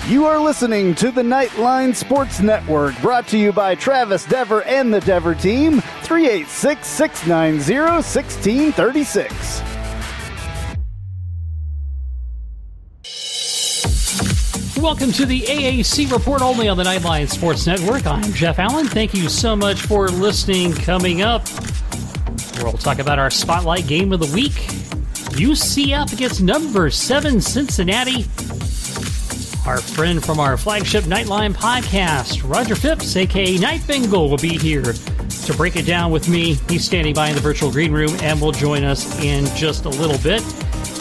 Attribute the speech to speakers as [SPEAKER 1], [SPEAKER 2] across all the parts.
[SPEAKER 1] You are listening to the Knightline Sports Network, brought to you by Travis Dever and the Dever team, 386-690-1636.
[SPEAKER 2] Welcome to the AAC Report, only on the Knightline Sports Network. I'm Jeff Allen. Thank you so much for listening. Coming up, we'll talk about our Spotlight Game of the Week. UCF against number 7 Cincinnati. Our friend from our flagship Knightline podcast, Roger Phipps, a.k.a. Knightbengal, will be here to break it down with me. He's standing by in the virtual green room and will join us in just a little bit.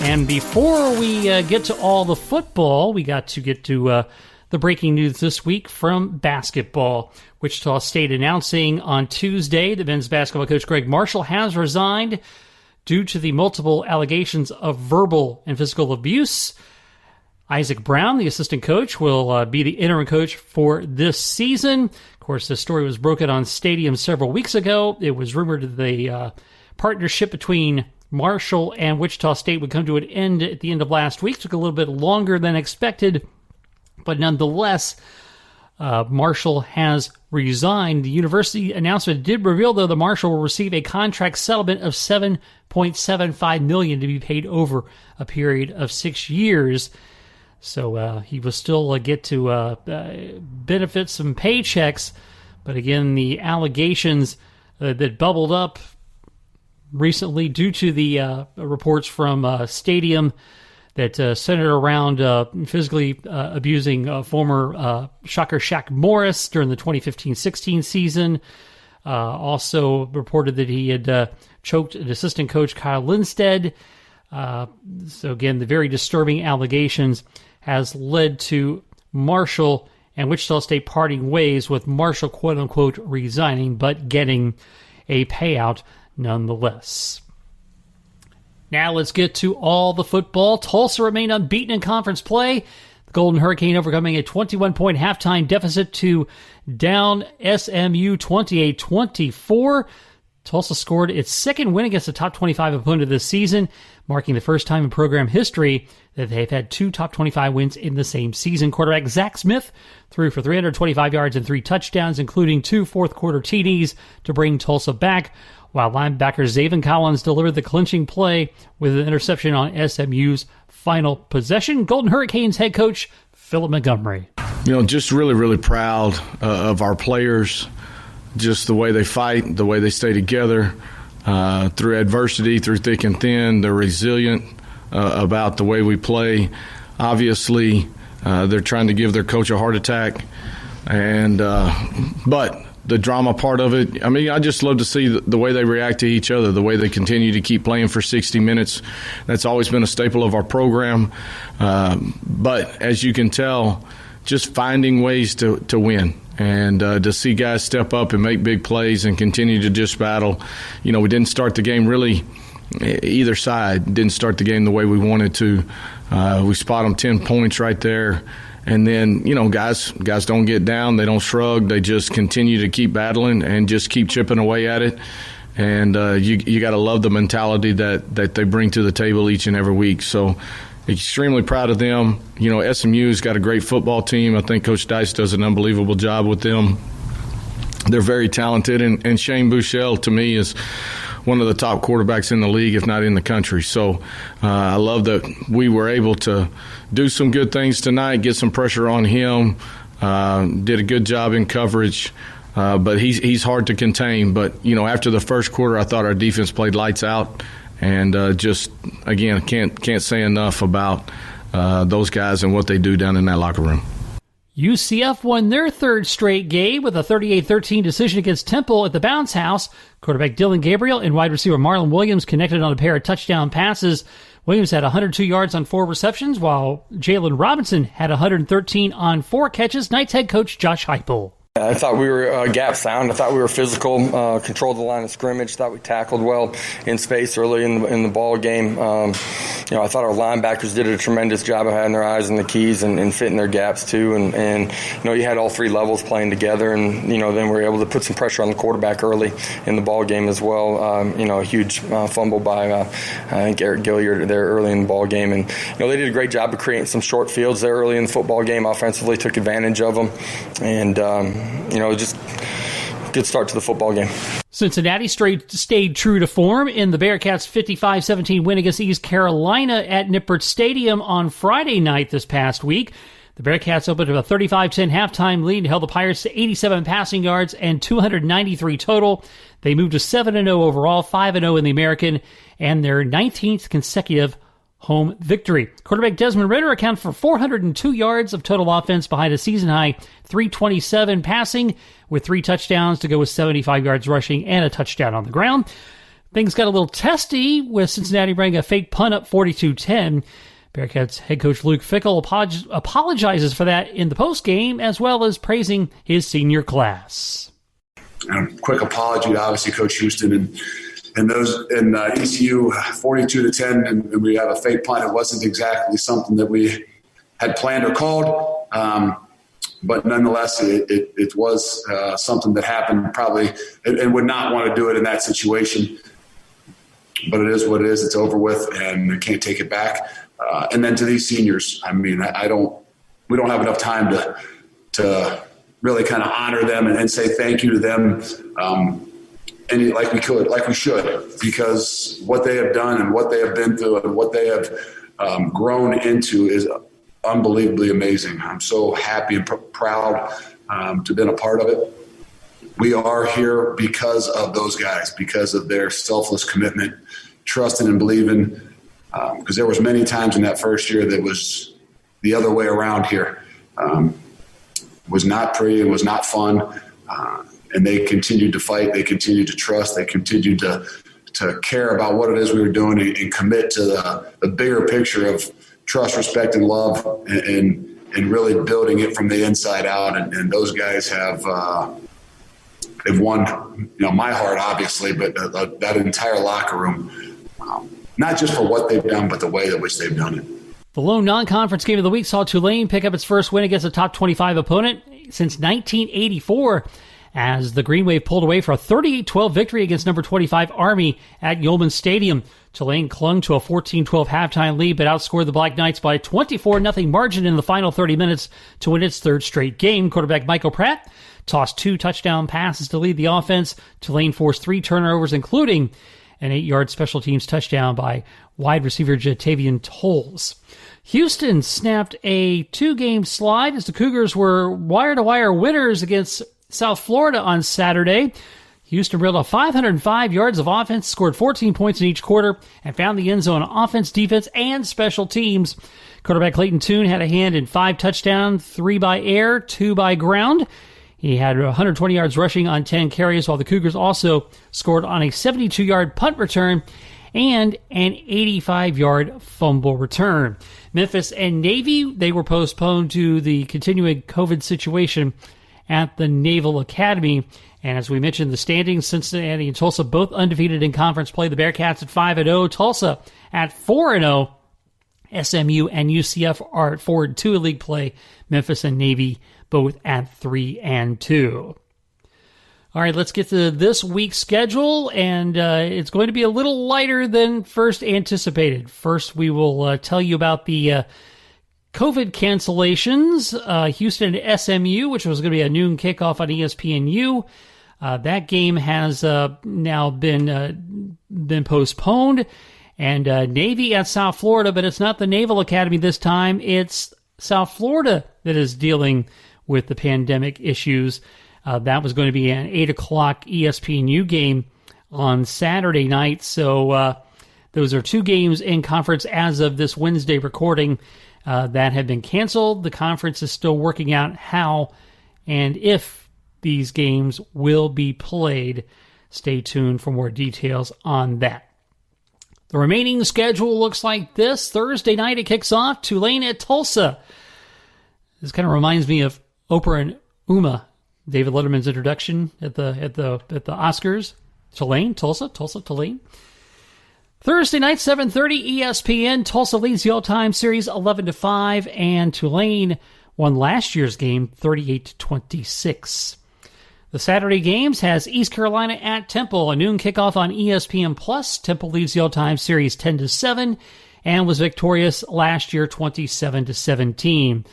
[SPEAKER 2] And before we get to all the football, we got to get to the breaking news this week from basketball. Wichita State announcing on Tuesday that men's basketball coach Greg Marshall has resigned due to the multiple allegations of verbal and physical abuse. Isaac Brown, the assistant coach, will be the interim coach for this season. Of course, this story was broken on Stadium several weeks ago. It was rumored that the partnership between Marshall and Wichita State would come to an end at the end of last week. It took a little bit longer than expected, but nonetheless, Marshall has resigned. The university announcement did reveal, though, that Marshall will receive a contract settlement of $7.75 million to be paid over a period of 6 years. So he will still get to benefit some paychecks. But again, the allegations that bubbled up recently due to the reports from Stadium that centered around physically abusing former Shocker Shaq Morris during the 2015-16 season. Also reported that he had choked an assistant coach, Kyle Lindstedt. So again, the very disturbing allegations has led to Marshall and Wichita State parting ways, with Marshall, quote-unquote, resigning, but getting a payout nonetheless. Now let's get to all the football. Tulsa remained unbeaten in conference play. The Golden Hurricane overcoming a 21-point halftime deficit to down SMU 28-24. Tulsa scored its second win against a top 25 opponent this season, marking the first time in program history that they've had 2 top 25 wins in the same season. Quarterback Zach Smith threw for 325 yards and 3 touchdowns, including 2 fourth-quarter TDs to bring Tulsa back, while linebacker Zaven Collins delivered the clinching play with an interception on SMU's final possession. Golden Hurricanes head coach Philip Montgomery.
[SPEAKER 3] Just really, really proud of our players. Just the way they fight, the way they stay together through adversity, through thick and thin. They're resilient about the way we play. Obviously, they're trying to give their coach a heart attack. But the drama part of it, I just love to see the way they react to each other, the way they continue to keep playing for 60 minutes. That's always been a staple of our program. But as you can tell, just finding ways to win. And to see guys step up and make big plays and continue to just battle. We didn't start the game really, either side didn't start the game the way we wanted to. We spot them 10 points right there. And then, guys don't get down. They don't shrug. They just continue to keep battling and just keep chipping away at it. And you got to love the mentality that they bring to the table each and every week. So extremely proud of them. SMU's got a great football team. I think Coach Dice does an unbelievable job with them. They're very talented, and Shane Buechele, to me, is one of the top quarterbacks in the league, if not in the country. So I love that we were able to do some good things tonight, get some pressure on him, did a good job in coverage. But he's hard to contain. But, after the first quarter, I thought our defense played lights out. And just, again, can't say enough about those guys and what they do down in that locker room.
[SPEAKER 2] UCF won their third straight game with a 38-13 decision against Temple at the Bounce House. Quarterback Dylan Gabriel and wide receiver Marlon Williams connected on a pair of touchdown passes. Williams had 102 yards on 4 receptions, while Jalen Robinson had 113 on 4 catches. Knights head coach Josh Heupel.
[SPEAKER 4] I thought we were gap sound. I thought we were physical, controlled the line of scrimmage. Thought we tackled well in space early in the ball game. I thought our linebackers did a tremendous job of having their eyes on the keys and fitting their gaps too. And you had all three levels playing together, and then we were able to put some pressure on the quarterback early in the ball game as well. A huge fumble by I think Eric Gilliard there early in the ball game, and they did a great job of creating some short fields there early in the football game. Offensively, took advantage of them, and just good start to the football game.
[SPEAKER 2] Cincinnati stayed true to form in the Bearcats' 55-17 win against East Carolina at Nippert Stadium on Friday night this past week. The Bearcats opened up a 35-10 halftime lead and held the Pirates to 87 passing yards and 293 total. They moved to 7-0 overall, 5-0 in the American, and their 19th consecutive home victory. Quarterback Desmond Ridder accounted for 402 yards of total offense behind a season-high 327 passing, with 3 touchdowns to go with 75 yards rushing and a touchdown on the ground. Things got a little testy with Cincinnati bringing a fake punt up 42-10. Bearcats head coach Luke Fickell apologizes for that in the postgame, as well as praising his senior class.
[SPEAKER 5] Quick apology to obviously Coach Houston and those in ECU 42-10, and we have a fake punt. It wasn't exactly something that we had planned or called, but nonetheless, it was something that happened probably, and would not want to do it in that situation. But it is what it is. It's over with, and I can't take it back. And then to these seniors, we don't have enough time to really kind of honor them and say thank you to them. And like we should, because what they have done and what they have been through and what they have grown into is unbelievably amazing. I'm so happy and proud to have been a part of it. We are here because of those guys, because of their selfless commitment, trusting and believing, because there was many times in that first year that was the other way around here. Was not pretty, it was not fun. And they continued to fight. They continued to trust. They continued to care about what it is we were doing and commit to the bigger picture of trust, respect, and love, and really building it from the inside out. And those guys have won, my heart, obviously, but that entire locker room, not just for what they've done, but the way in which they've done it.
[SPEAKER 2] The lone non-conference game of the week saw Tulane pick up its first win against a top 25 opponent since 1984. As the Green Wave pulled away for a 38-12 victory against number 25 Army at Yeoman Stadium. Tulane clung to a 14-12 halftime lead, but outscored the Black Knights by a 24-0 margin in the final 30 minutes to win its third straight game. Quarterback Michael Pratt tossed 2 touchdown passes to lead the offense. Tulane forced 3 turnovers, including an 8-yard special teams touchdown by wide receiver Jatavian Tolles. Houston snapped a 2-game slide as the Cougars were wire-to-wire winners against South Florida on Saturday. Houston reeled off 505 yards of offense, scored 14 points in each quarter, and found the end zone on offense, defense, and special teams. Quarterback Clayton Tune had a hand in 5 touchdowns, 3 by air, 2 by ground. He had 120 yards rushing on 10 carries, while the Cougars also scored on a 72-yard punt return and an 85-yard fumble return. Memphis and Navy, they were postponed to the continuing COVID situation at the Naval Academy. And as we mentioned, the standings, Cincinnati and Tulsa both undefeated in conference play. The Bearcats at 5-0, Tulsa at 4-0. SMU and UCF are at 4-2 in league play. Memphis and Navy both at 3-2. All right, let's get to this week's schedule, and it's going to be a little lighter than first anticipated. First, we will tell you about the COVID cancellations. Houston and SMU, which was going to be a noon kickoff on ESPNU. That game has now been postponed. And Navy at South Florida, but it's not the Naval Academy this time. It's South Florida that is dealing with the pandemic issues. That was going to be an 8 o'clock ESPNU game on Saturday night. So those are 2 games in conference as of this Wednesday recording that have been canceled. The conference is still working out how and if these games will be played. Stay tuned for more details on that. The remaining schedule looks like this. Thursday night it kicks off, Tulane at Tulsa. This kind of reminds me of Oprah and Uma David Letterman's introduction at the Oscars. Tulsa, Tulane. Thursday night, 7:30, ESPN. Tulsa leads the all-time series 11-5, and Tulane won last year's game 38-26. The Saturday games has East Carolina at Temple, a noon kickoff on ESPN+. Temple leads the all-time series 10-7 and was victorious last year 27-17.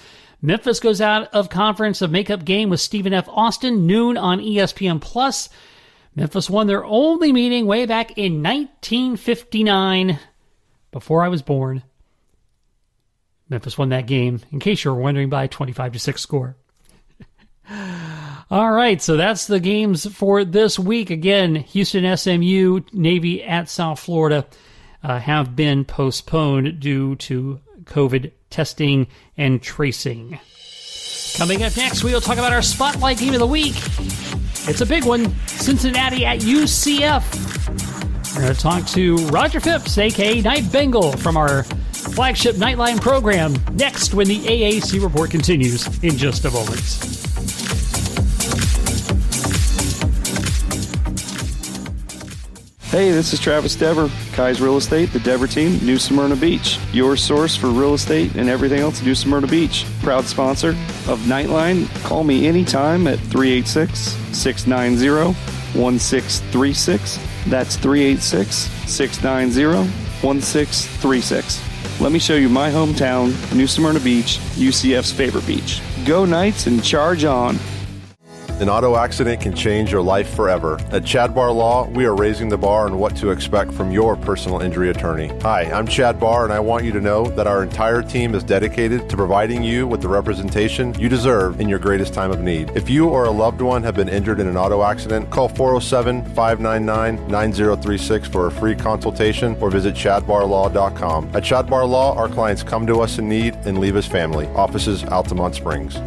[SPEAKER 2] Memphis goes out of conference, a makeup game with Stephen F. Austin, noon on ESPN+. Memphis won their only meeting way back in 1959, before I was born. Memphis won that game, in case you were wondering, by a 25-6 score. All right, so that's the games for this week. Again, Houston SMU, Navy at South Florida have been postponed due to COVID testing and tracing. Coming up next, we will talk about our Spotlight Game of the Week. It's a big one. Cincinnati at UCF. We're going to talk to Roger Phipps, a.k.a. Knightbengal, from our flagship Knightline program, next when the AAC Report continues in just a moment.
[SPEAKER 6] Hey, this is Travis Dever, Kai's Real Estate, the Dever team, New Smyrna Beach. Your source for real estate and everything else, New Smyrna Beach. Proud sponsor of Knightline. Call me anytime at 386-690-1636. That's 386-690-1636. Let me show you my hometown, New Smyrna Beach, UCF's favorite beach. Go Knights and charge on.
[SPEAKER 7] An auto accident can change your life forever. At Chad Barr Law, we are raising the bar on what to expect from your personal injury attorney. Hi, I'm Chad Barr, and I want you to know that our entire team is dedicated to providing you with the representation you deserve in your greatest time of need. If you or a loved one have been injured in an auto accident, call 407-599-9036 for a free consultation or visit chadbarlaw.com. At Chad Barr Law, our clients come to us in need and leave as family. Offices, Altamont Springs.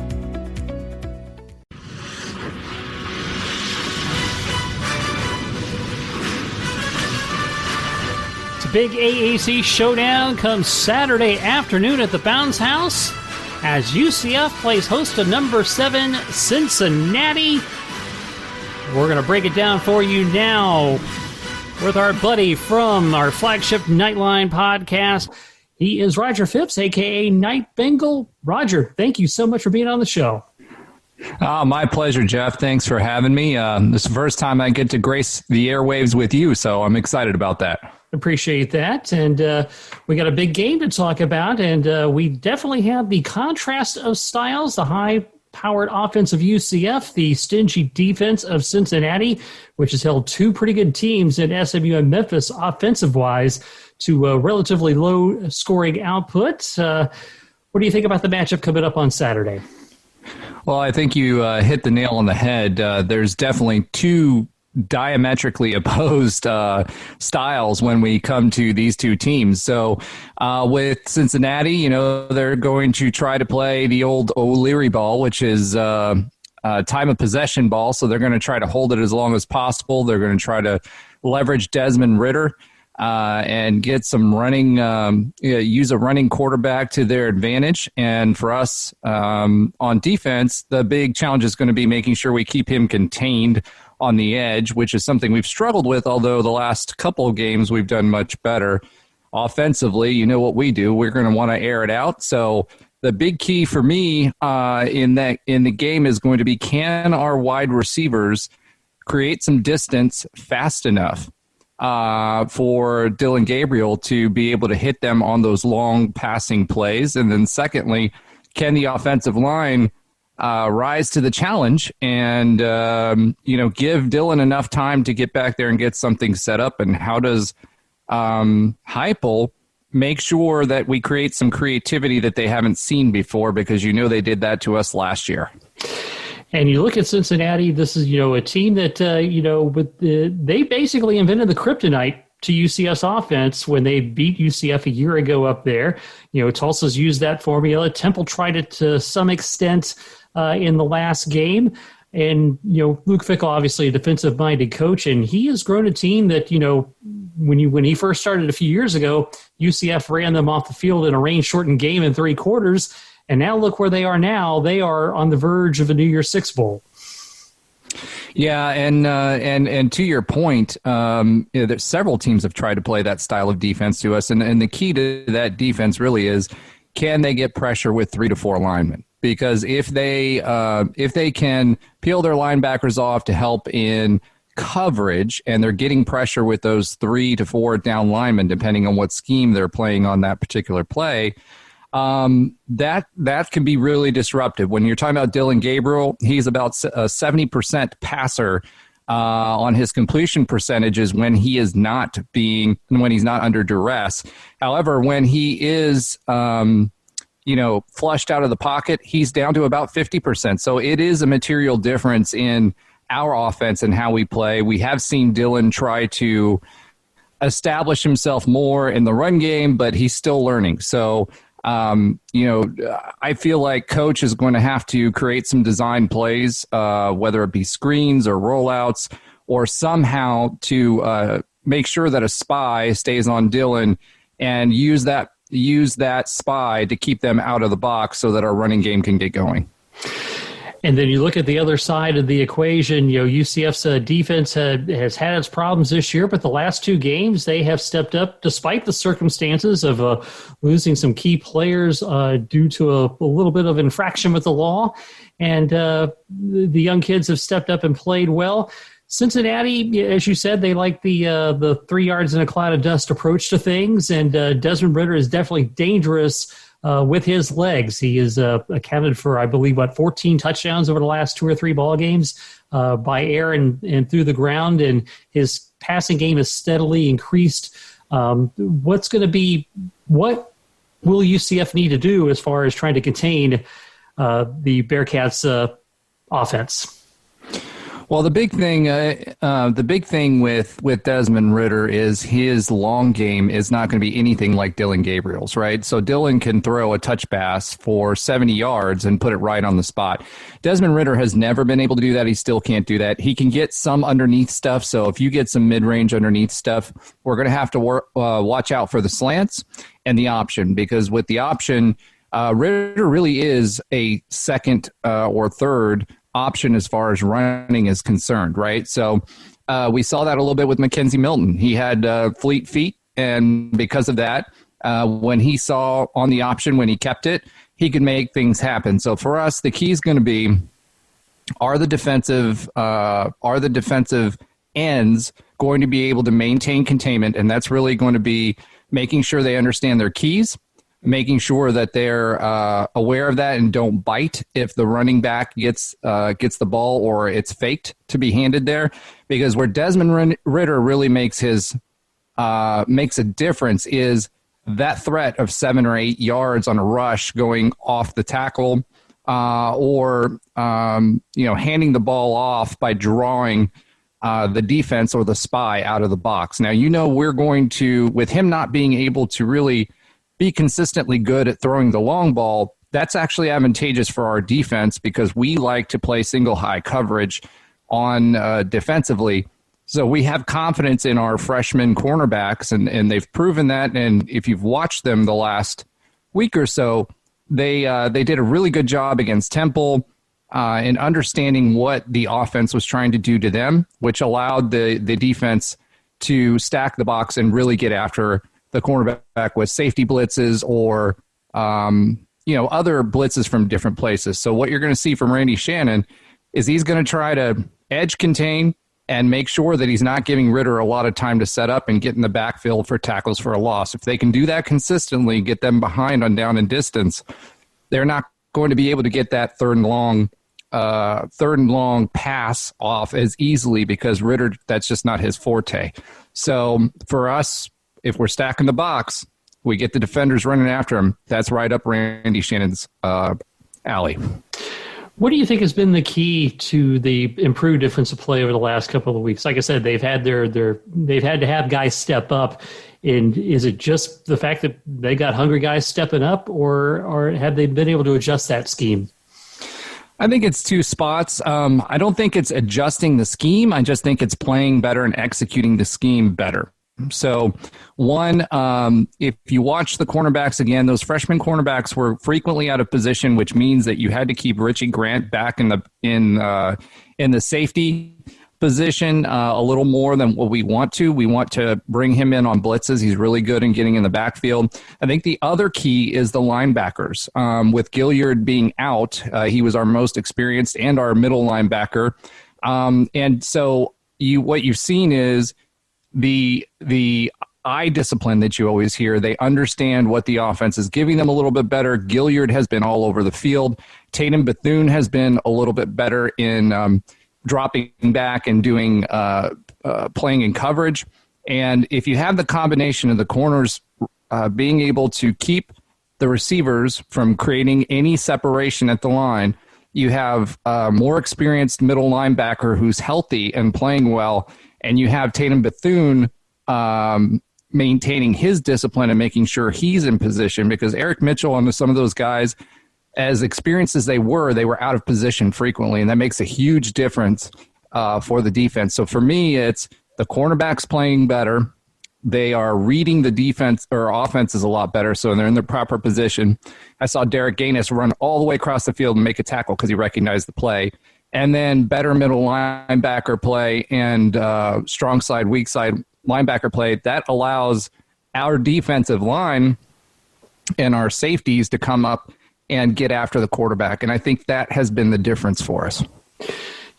[SPEAKER 2] Big AAC showdown comes Saturday afternoon at the Bounds House as UCF plays host to number 7 Cincinnati. We're going to break it down for you now with our buddy from our flagship Knightline podcast. He is Roger Phipps, a.k.a. Knightbengal. Roger, thank you so much for being on the show.
[SPEAKER 8] My pleasure, Jeff. Thanks for having me. This is the first time I get to grace the airwaves with you, so I'm excited about that.
[SPEAKER 2] Appreciate that. And we got a big game to talk about, and we definitely have the contrast of styles, the high-powered offense of UCF, the stingy defense of Cincinnati, which has held two pretty good teams in SMU and Memphis offensive-wise to a relatively low-scoring output. What do you think about the matchup coming up on Saturday?
[SPEAKER 8] Well, I think you hit the nail on the head. There's definitely two diametrically opposed styles when we come to these two teams. So with Cincinnati, they're going to try to play the old O'Leary ball, which is time of possession ball. So they're going to try to hold it as long as possible. They're going to try to leverage Desmond Ridder and get some running, use a running quarterback to their advantage. And for us on defense, the big challenge is going to be making sure we keep him contained on the edge, which is something we've struggled with, although the last couple of games we've done much better. Offensively, you know what we do. We're going to want to air it out. So the big key for me in the game is going to be, can our wide receivers create some distance fast enough for Dylan Gabriel to be able to hit them on those long passing plays? And then secondly, can the offensive line rise to the challenge and, give Dylan enough time to get back there and get something set up? And how does Heupel make sure that we create some creativity that they haven't seen before? Because they did that to us last year.
[SPEAKER 2] And you look at Cincinnati, this is, a team that, they basically invented the kryptonite to UCF's offense when they beat UCF a year ago up there. Tulsa's used that formula. Temple tried it to some extent in the last game. And, Luke Fickell, obviously a defensive-minded coach, and he has grown a team that, when he first started a few years ago, UCF ran them off the field in a rain-shortened game in 3 quarters. And now look where they are now. They are on the verge of a New Year's Six Bowl.
[SPEAKER 8] Yeah, and to your point, there's several teams have tried to play that style of defense to us, and the key to that defense really is, can they get pressure with 3 to 4 linemen? Because if they can peel their linebackers off to help in coverage, and they're getting pressure with those 3 to 4 down linemen, depending on what scheme they're playing on that particular play, that can be really disruptive. When you're talking about Dylan Gabriel, he's about a 70% passer on his completion percentages when he's not under duress. However, when he is flushed out of the pocket, he's down to about 50%. So it is a material difference in our offense and how we play. We have seen Dylan try to establish himself more in the run game, but he's still learning. So, I feel like coach is going to have to create some design plays, whether it be screens or rollouts, or somehow to make sure that a spy stays on Dylan and use that spy to keep them out of the box so that our running game can get going.
[SPEAKER 2] And then you look at the other side of the equation. UCF's defense has had its problems this year, but the last 2 games they have stepped up despite the circumstances of losing some key players due to a little bit of infraction with the law. And the young kids have stepped up and played well. Cincinnati, as you said, they like the 3 yards in a cloud of dust approach to things, and Desmond Ridder is definitely dangerous with his legs. He is accounted for, I believe, 14 touchdowns over the last 2 or 3 ball games by air and through the ground, and his passing game has steadily increased. What will UCF need to do as far as trying to contain the Bearcats' offense?
[SPEAKER 8] Well, the big thing with Desmond Ridder is his long game is not going to be anything like Dylan Gabriel's, right? So Dylan can throw a touch pass for 70 yards and put it right on the spot. Desmond Ridder has never been able to do that. He still can't do that. He can get some underneath stuff. So if you get some mid-range underneath stuff, we're going to have to watch out for the slants and the option, because with the option, Ridder really is a second or third option as far as running is concerned, right? So we saw that a little bit with Mackenzie Milton. He had fleet feet, and because of that, when he saw on the option, when he kept it, he could make things happen. So for us, the key is going to be, are the defensive ends going to be able to maintain containment? And that's really going to be making sure they understand their keys, making sure that they're aware of that and don't bite if the running back gets the ball or it's faked to be handed there. Because where Desmond Ridder really makes a difference is that threat of 7 or 8 yards on a rush going off the tackle, or handing the ball off by drawing the defense or the spy out of the box. Now, we're going to, with him not being able to really be consistently good at throwing the long ball, that's actually advantageous for our defense, because we like to play single high coverage on defensively. So we have confidence in our freshman cornerbacks, and they've proven that. And if you've watched them the last week or so, they did a really good job against Temple in understanding what the offense was trying to do to them, which allowed the defense to stack the box and really get after the cornerback with safety blitzes or other blitzes from different places. So what you're going to see from Randy Shannon is he's going to try to edge contain and make sure that he's not giving Ridder a lot of time to set up and get in the backfield for tackles for a loss. If they can do that consistently, get them behind on down and distance, they're not going to be able to get that third and long pass off as easily, because Ridder, that's just not his forte. So for us, if we're stacking the box, we get the defenders running after him. That's right up Randy Shannon's alley.
[SPEAKER 2] What do you think has been the key to the improved defensive play over the last couple of weeks? Like I said, they've had they've had to have guys step up. And is it just the fact that they got hungry guys stepping up, or have they been able to adjust that scheme?
[SPEAKER 8] I think it's 2 spots. I don't think it's adjusting the scheme. I just think it's playing better and executing the scheme better. So, one, if you watch the cornerbacks again, those freshman cornerbacks were frequently out of position, which means that you had to keep Richie Grant back in the safety position a little more than what we want to. We want to bring him in on blitzes. He's really good in getting in the backfield. I think the other key is the linebackers. With Gilliard being out, he was our most experienced and our middle linebacker. And so what you've seen is the eye discipline that you always hear. They understand what the offense is giving them a little bit better. Gilliard has been all over the field. Tatum Bethune has been a little bit better in dropping back and doing playing in coverage. And if you have the combination of the corners being able to keep the receivers from creating any separation at the line, you have a more experienced middle linebacker who's healthy and playing well, and you have Tatum Bethune maintaining his discipline and making sure he's in position, because Eric Mitchell and some of those guys, as experienced as they were out of position frequently, and that makes a huge difference for the defense. So for me, it's the cornerbacks playing better. They are reading the defense or offenses a lot better, so they're in their proper position. I saw Derek Gaines run all the way across the field and make a tackle because he recognized the play. And then better middle linebacker play and strong side, weak side linebacker play. That allows our defensive line and our safeties to come up and get after the quarterback. And I think that has been the difference for us.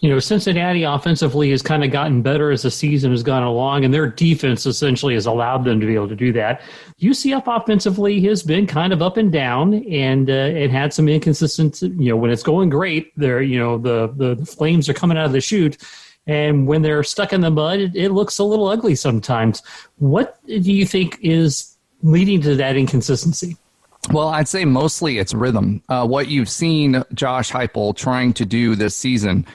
[SPEAKER 2] You know, Cincinnati offensively has kind of gotten better as the season has gone along, and their defense essentially has allowed them to be able to do that. UCF offensively has been kind of up and down, and it had some inconsistency. You know, when it's going great, they're, you know, the flames are coming out of the chute, and when they're stuck in the mud, it looks a little ugly sometimes. What do you think is leading to that inconsistency?
[SPEAKER 8] Well, I'd say mostly it's rhythm. What you've seen Josh Heupel trying to do this season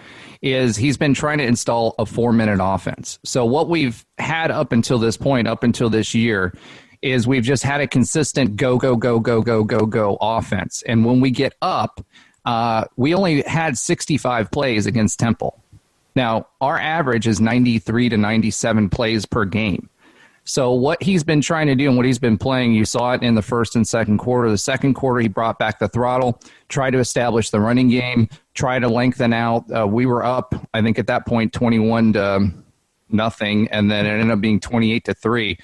[SPEAKER 8] is he's been trying to install a 4-minute offense. So what we've had up until this point, up until this year, is we've just had a consistent go offense. And when we get up, we only had 65 plays against Temple. Now, our average is 93 to 97 plays per game. So what he's been trying to do and what he's been playing, you saw it in the first and second quarter. The second quarter, he brought back the throttle, tried to establish the running game, try to lengthen out. We were up, I think at that point, 21 to nothing, and then it ended up being 28 to 3.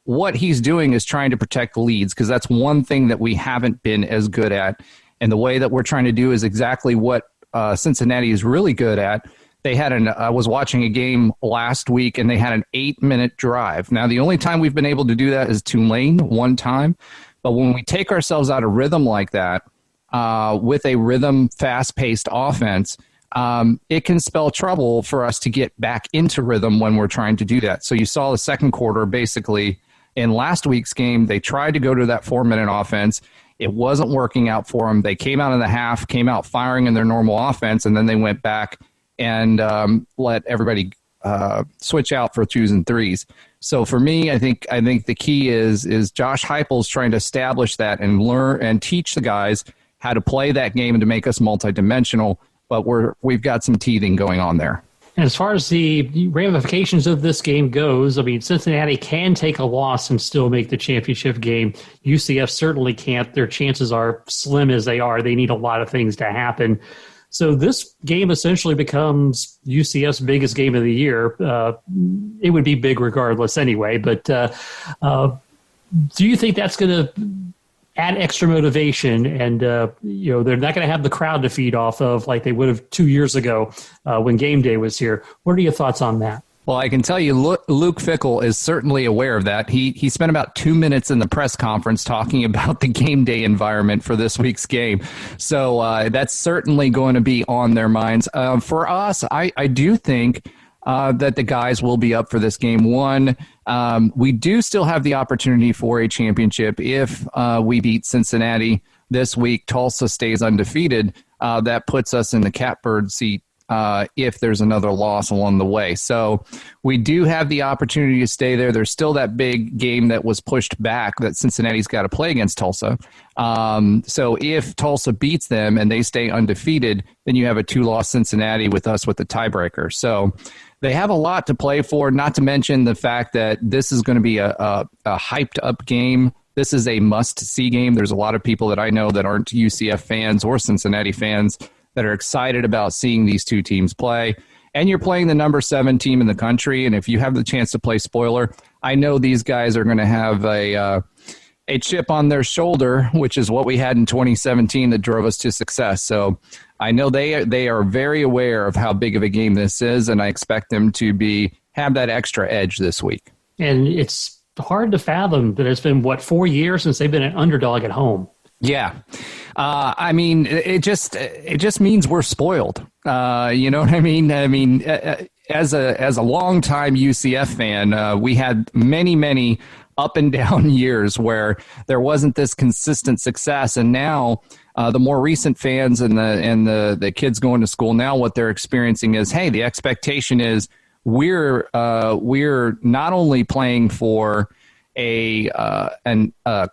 [SPEAKER 8] What he's doing is trying to protect the leads, because that's one thing that we haven't been as good at. And the way that we're trying to do is exactly what Cincinnati is really good at. I was watching a game last week, and they had an 8-minute drive. Now, the only time we've been able to do that is Tulane, one time. But when we take ourselves out of rhythm like that, with a rhythm, fast-paced offense, it can spell trouble for us to get back into rhythm when we're trying to do that. So you saw the second quarter, basically, in last week's game, they tried to go to that 4-minute offense. It wasn't working out for them. They came out in the half, came out firing in their normal offense, and then they went back and let everybody switch out for 2s and 3s. So for me, I think the key is Josh Heupel's trying to establish that and learn and teach the guys how to play that game and to make us multidimensional. But we've got some teething going on there.
[SPEAKER 2] And as far as the ramifications of this game goes, I mean, Cincinnati can take a loss and still make the championship game. UCF certainly can't. Their chances are slim as they are. They need a lot of things to happen. So this game essentially becomes UCF's biggest game of the year. It would be big regardless anyway, but do you think that's going to add extra motivation? And, they're not going to have the crowd to feed off of like they would have 2 years ago when game day was here. What are your thoughts on that?
[SPEAKER 8] Well, I can tell you Luke Fickell is certainly aware of that. He spent about 2 minutes in the press conference talking about the game day environment for this week's game. So that's certainly going to be on their minds. For us, I do think that the guys will be up for this game. One, we do still have the opportunity for a championship if we beat Cincinnati this week. Tulsa stays undefeated. That puts us in the catbird seat if there's another loss along the way. So we do have the opportunity to stay there. There's still that big game that was pushed back that Cincinnati's got to play against Tulsa. So if Tulsa beats them and they stay undefeated, then you have a 2-loss Cincinnati with us with the tiebreaker. So they have a lot to play for, not to mention the fact that this is going to be a hyped-up game. This is a must-see game. There's a lot of people that I know that aren't UCF fans or Cincinnati fans that are excited about seeing these two teams play. And you're playing the number 7 team in the country, and if you have the chance to play spoiler, I know these guys are going to have a chip on their shoulder, which is what we had in 2017 that drove us to success. So I know they are very aware of how big of a game this is, and I expect them to have that extra edge this week.
[SPEAKER 2] And it's hard to fathom that it's been, 4 years since they've been an underdog at home.
[SPEAKER 8] Yeah. I mean, it just means we're spoiled. You know what I mean? I mean, as a longtime UCF fan, we had many up and down years where there wasn't this consistent success. And now the more recent fans and the kids going to school now, what they're experiencing is, hey, the expectation is we're not only playing for a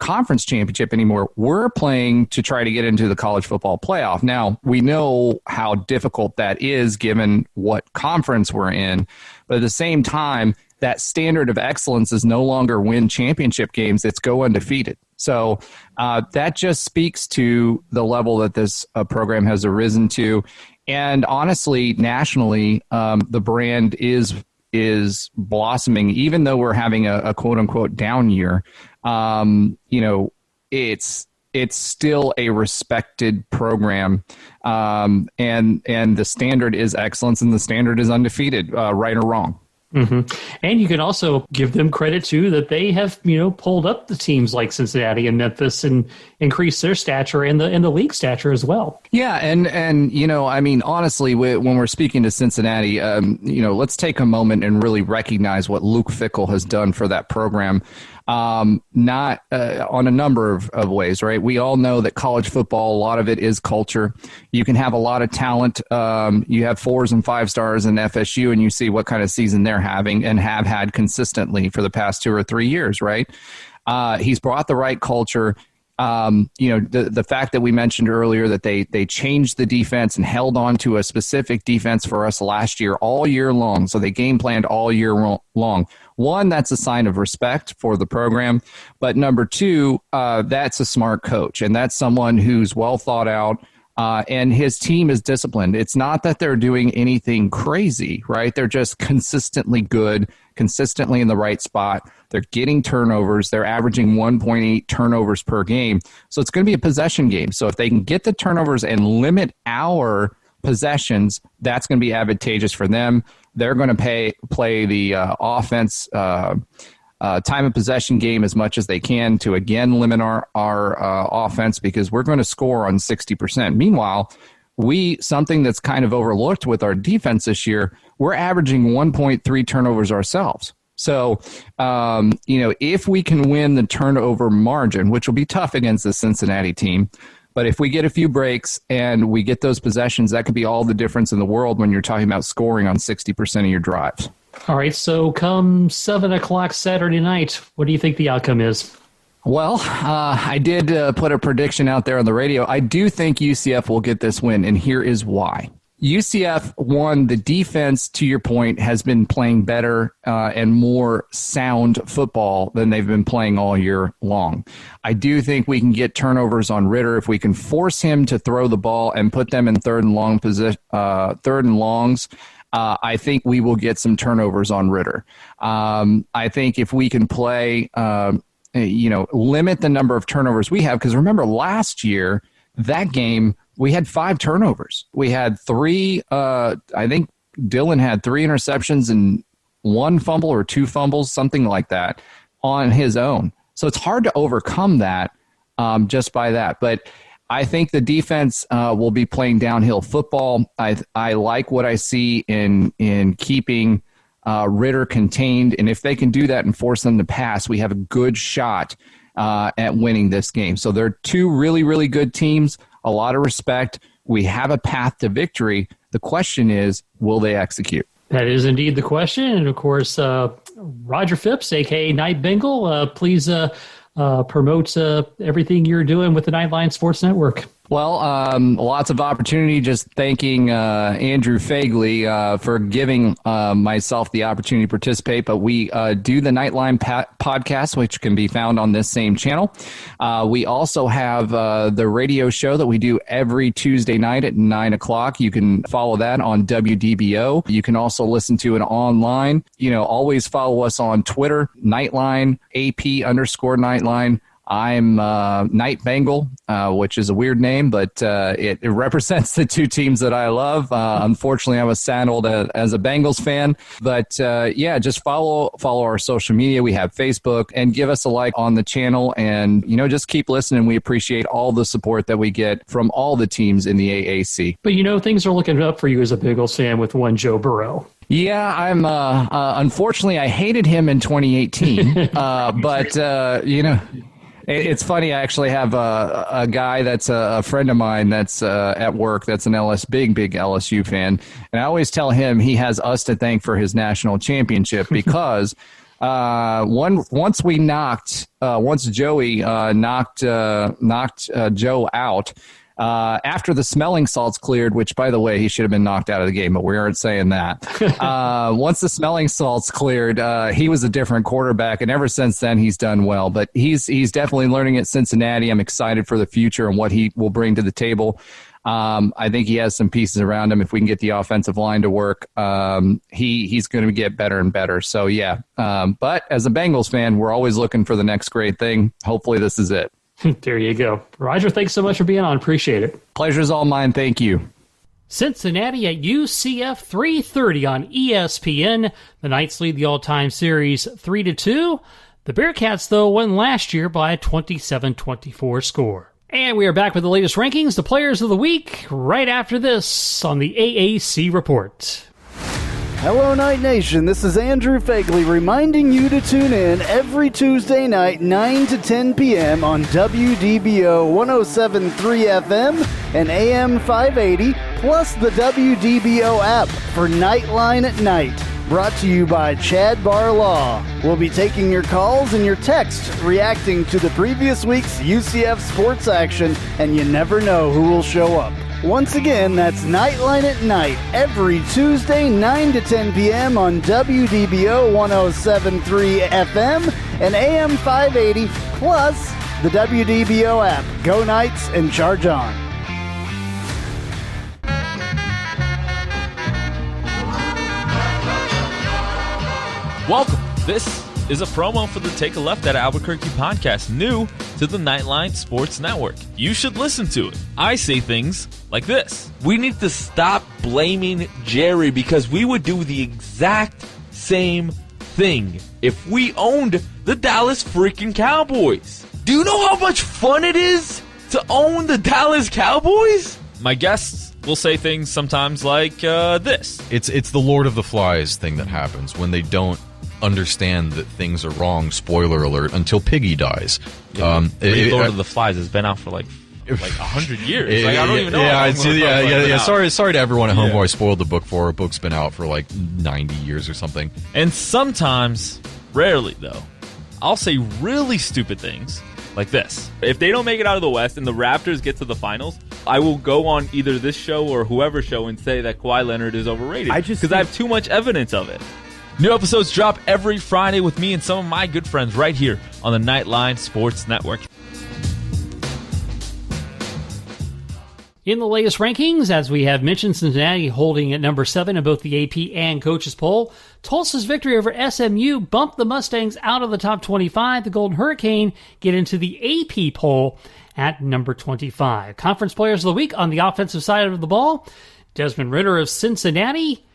[SPEAKER 8] conference championship anymore. We're playing to try to get into the college football playoff. Now, we know how difficult that is given what conference we're in, but at the same time, that standard of excellence is no longer win championship games, it's go undefeated. So that just speaks to the level that this program has arisen to. And honestly, nationally, the brand is blossoming, even though we're having a quote unquote down year. It's still a respected program, and the standard is excellence, and the standard is undefeated, right or wrong.
[SPEAKER 2] Mm-hmm. And you can also give them credit too that they have pulled up the teams like Cincinnati and Memphis and increased their stature and the league stature as well.
[SPEAKER 8] Yeah, and I mean, honestly, when we're speaking to Cincinnati, let's take a moment and really recognize what Luke Fickell has done for that program. Not on a number of ways, right? We all know that college football, a lot of it is culture. You can have a lot of talent. You have 4s and 5 stars in FSU, and you see what kind of season they're having and have had consistently for the past 2 or 3 years, right? He's brought the right culture. The fact that we mentioned earlier that they changed the defense and held on to a specific defense for us last year, all year long. So they game planned all year long. One, that's a sign of respect for the program. But number 2, that's a smart coach. And that's someone who's well thought out. And his team is disciplined. It's not that they're doing anything crazy, right? They're just consistently good, consistently in the right spot. They're getting turnovers. They're averaging 1.8 turnovers per game. So it's going to be a possession game. So if they can get the turnovers and limit our possessions, that's going to be advantageous for them. They're going to play the offense time of possession game as much as they can to, again, limit our offense because we're going to score on 60%. Meanwhile, something that's kind of overlooked with our defense this year, we're averaging 1.3 turnovers ourselves. So, if we can win the turnover margin, which will be tough against the Cincinnati team, but if we get a few breaks and we get those possessions, that could be all the difference in the world when you're talking about scoring on 60% of your drives.
[SPEAKER 2] All right, so come 7 o'clock Saturday night, what do you think the outcome is?
[SPEAKER 8] Well, I did put a prediction out there on the radio. I do think UCF will get this win, and here is why. UCF, one, the defense, to your point, has been playing better and more sound football than they've been playing all year long. I do think we can get turnovers on Ritter if we can force him to throw the ball and put them in third and longs. I think we will get some turnovers on Ritter. I think if we can play, limit the number of turnovers we have, because remember last year, that game, we had 5 turnovers. We had 3, I think Dylan had 3 interceptions and 1 fumble or 2 fumbles, something like that, on his own. So it's hard to overcome that just by that. But I think the defense will be playing downhill football. I like what I see in keeping Ritter contained. And if they can do that and force them to pass, we have a good shot at winning this game. So they're 2 really, really good teams. A lot of respect. We have a path to victory. The question is, will they execute?
[SPEAKER 2] That is indeed the question. And, of course, Roger Phipps, a.k.a. Knightbengal, please promote everything you're doing with the Knightline Sports Network.
[SPEAKER 8] Well, lots of opportunity. Just thanking Andrew Fagley for giving myself the opportunity to participate. But we do the Knightline podcast, which can be found on this same channel. We also have the radio show that we do every Tuesday night at 9 o'clock. You can follow that on WDBO. You can also listen to it online. Always follow us on Twitter, Knightline, AP_Knightline. I'm Knightbengal, which is a weird name, but it represents the two teams that I love. Unfortunately, I was saddled as a Bengals fan. But just follow our social media. We have Facebook, and give us a like on the channel. And, just keep listening. We appreciate all the support that we get from all the teams in the AAC.
[SPEAKER 2] But, things are looking up for you as a Bengals fan with one Joe Burrow.
[SPEAKER 8] Yeah, I'm unfortunately, I hated him in 2018. But it's funny. I actually have a guy that's a friend of mine that's at work that's an big LSU fan. And I always tell him he has us to thank for his national championship because once Joey knocked Joe out, after the smelling salts cleared, which, by the way, he should have been knocked out of the game, but we aren't saying that. Once the smelling salts cleared, he was a different quarterback, and ever since then, he's done well. But he's definitely learning at Cincinnati. I'm excited for the future and what he will bring to the table. I think he has some pieces around him. If we can get the offensive line to work, he's going to get better and better. So, yeah. But as a Bengals fan, we're always looking for the next great thing. Hopefully this is it.
[SPEAKER 2] There you go. Roger, thanks so much for being on. Appreciate it.
[SPEAKER 8] Pleasure's all mine. Thank you.
[SPEAKER 2] Cincinnati at UCF 3:30 on ESPN. The Knights lead the all-time series 3-2. The Bearcats, though, won last year by a 27-24 score. And we are back with the latest rankings, the players of the week, right after this on the AAC Report.
[SPEAKER 1] Hello, Night Nation. This is Andrew Fagley reminding you to tune in every Tuesday night, 9 to 10 p.m. on WDBO 107.3 FM and AM 580, plus the WDBO app for Knightline at Night. Brought to you by Chad Bar Law. We'll be taking your calls and your texts reacting to the previous week's UCF sports action, and you never know who will show up. Once again, that's Knightline at Night, every Tuesday, 9 to 10 p.m. on WDBO 107.3 FM and AM 580, plus the WDBO app. Go Knights and charge on.
[SPEAKER 9] Welcome. This is a promo for the Take a Left at Albuquerque podcast, new to the Knightline Sports Network. You should listen to it. I say things like this. We need to stop blaming Jerry because we would do the exact same thing if we owned the Dallas freaking Cowboys. Do you know how much fun it is to own the Dallas Cowboys? My guests will say things sometimes like this.
[SPEAKER 10] It's the Lord of the Flies thing that happens when they don't understand that things are wrong, spoiler alert, until Piggy dies.
[SPEAKER 9] Lord of the Flies has been out for like 100 years. I don't even know.
[SPEAKER 10] Sorry to everyone at home who I spoiled the book for. A book's been out for like 90 years or something.
[SPEAKER 9] And sometimes, rarely though, I'll say really stupid things like this. If they don't make it out of the West and the Raptors get to the finals, I will go on either this show or whoever's show and say that Kawhi Leonard is overrated because I have too much evidence of it. New episodes drop every Friday with me and some of my good friends right here on the Knightline Sports Network.
[SPEAKER 2] In the latest rankings, as we have mentioned, Cincinnati holding at number 7 in both the AP and coaches poll. Tulsa's victory over SMU bumped the Mustangs out of the top 25. The Golden Hurricane get into the AP poll at number 25. Conference players of the week on the offensive side of the ball. Desmond Ridder of Cincinnati.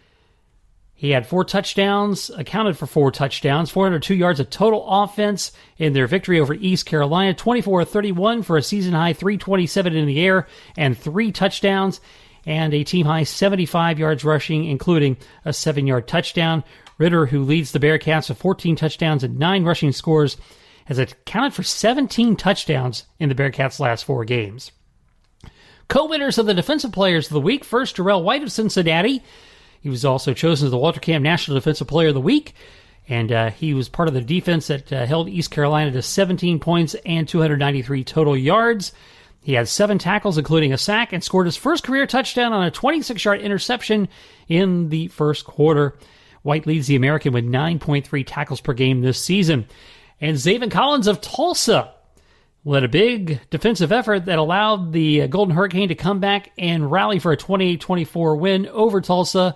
[SPEAKER 2] He had 4 touchdowns, accounted for 4 touchdowns, 402 yards of total offense in their victory over East Carolina, 24-31 for a season-high 327 in the air and 3 touchdowns, and a team-high 75 yards rushing, including a 7-yard touchdown. Ridder, who leads the Bearcats with 14 touchdowns and 9 rushing scores, has accounted for 17 touchdowns in the Bearcats' last 4 games. Co-winners of the Defensive Players of the Week, first, Darrell White of Cincinnati. He was also chosen as the Walter Camp National Defensive Player of the Week, and he was part of the defense that held East Carolina to 17 points and 293 total yards. He had 7 tackles, including a sack, and scored his first career touchdown on a 26-yard interception in the first quarter. White leads the American with 9.3 tackles per game this season. And Zaven Collins of Tulsa led a big defensive effort that allowed the Golden Hurricane to come back and rally for a 28-24 win over Tulsa.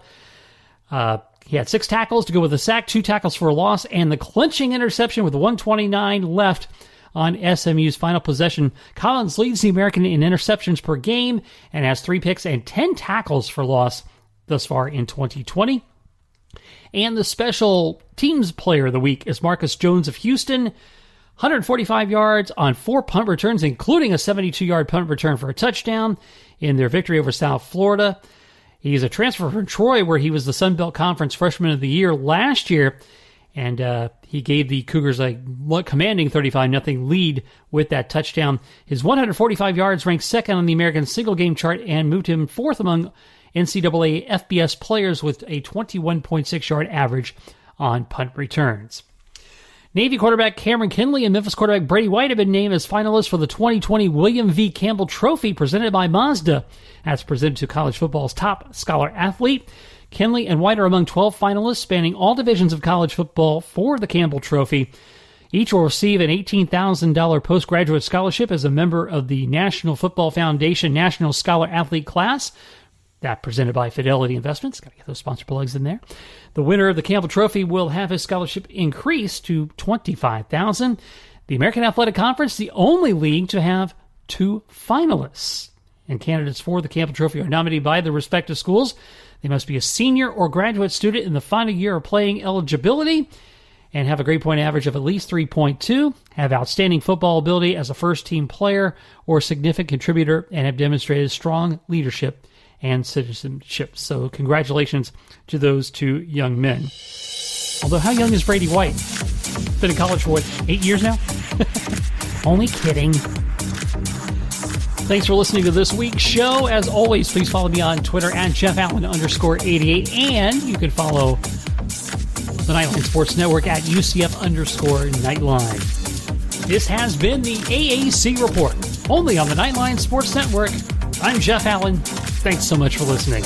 [SPEAKER 2] He had 6 tackles to go with a sack, 2 tackles for a loss, and the clinching interception with 1:29 left on SMU's final possession. Collins leads the American in interceptions per game and has 3 picks and 10 tackles for loss thus far in 2020. And the special teams player of the week is Marcus Jones of Houston. 145 yards on 4 punt returns, including a 72-yard punt return for a touchdown in their victory over South Florida. He's a transfer from Troy, where he was the Sun Belt Conference Freshman of the Year last year, and he gave the Cougars a commanding 35-0 lead with that touchdown. His 145 yards ranked second on the American single-game chart and moved him 4th among NCAA FBS players with a 21.6-yard average on punt returns. Navy quarterback Cameron Kinley and Memphis quarterback Brady White have been named as finalists for the 2020 William V. Campbell Trophy presented by Mazda. That's presented to college football's top scholar athlete. Kinley and White are among 12 finalists spanning all divisions of college football for the Campbell Trophy. Each will receive an $18,000 postgraduate scholarship as a member of the National Football Foundation National Scholar Athlete class. That presented by Fidelity Investments. Got to get those sponsor plugs in there. The winner of the Campbell Trophy will have his scholarship increased to $25,000. The American Athletic Conference, the only league to have 2 finalists. And candidates for the Campbell Trophy are nominated by their respective schools. They must be a senior or graduate student in the final year of playing eligibility and have a grade point average of at least 3.2, have outstanding football ability as a first-team player or significant contributor, and have demonstrated strong leadership and citizenship. So congratulations to those 2 young men. Although, how young is Brady White? Been in college for, 8 years now? Only kidding. Thanks for listening to this week's show. As always, please follow me on Twitter at JeffAllen_88, and you can follow the Knightline Sports Network at UCF_Knightline. This has been the AAC Report, only on the Knightline Sports Network. I'm Jeff Allen. Thanks so much for listening.